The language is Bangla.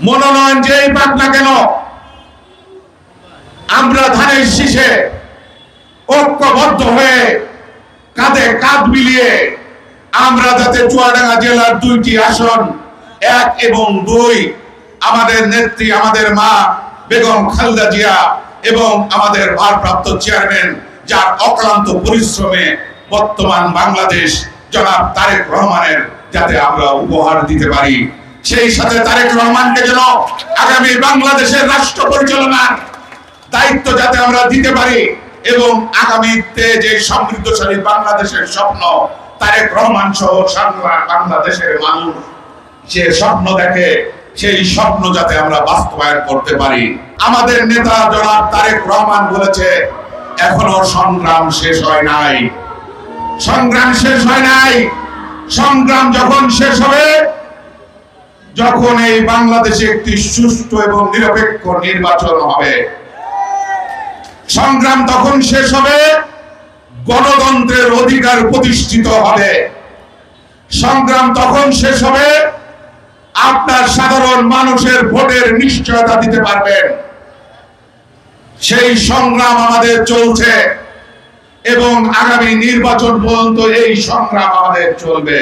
মনোনয়ন যেই পাক না কেন, আমরা ধানের শীষে ঐক্যবদ্ধ হয়ে কাঁধে কাঁধ মিলিয়ে আমরা যাতে চুয়াডাঙ্গা জেলার 2টি আসন 1 এবং 2 আমাদের নেত্রী, আমাদের মা বেগম খালেদা জিয়া এবং আমাদের ভারপ্রাপ্ত চেয়ারম্যান, যার অক্লান্ত পরিশ্রমে বর্তমান বাংলাদেশ জনাব তারেক রহমানের যাতে আমরা উপহার দিতে পারি, সেই সাথে তারেক রহমানকে যেন আগামী বাংলাদেশের রাষ্ট্র পরিচালনার দায়িত্ব যাতে আমরা দিতে পারি এবং আগামীতে যে সমৃদ্ধশালী বাংলাদেশের স্বপ্ন তারেক রহমান সহ সারা বাংলাদেশের মানুষ যে স্বপ্ন দেখে, সেই স্বপ্ন যাতে আমরা বাস্তবায়ন করতে পারি। আমাদের নেতা জনাব তারেক রহমান বলেছে, এখনো সংগ্রাম শেষ হয় নাই। সংগ্রাম শেষ হয় নাই। সংগ্রাম যখন শেষ হবে, যখন এই বাংলাদেশে একটি সুষ্ঠু এবং নিরপেক্ষ নির্বাচন হবে। সংগ্রাম তখন শেষ হবে, গণতন্ত্রের অধিকার প্রতিষ্ঠিত হবে। সংগ্রাম তখন শেষ হবে, আপনার সাধারণ মানুষের ভোটের নিশ্চয়তা দিতে পারবেন। সেই সংগ্রাম আমাদের চলছে এবং আগামী নির্বাচন পর্যন্ত এই সংগ্রাম আমাদের চলবে।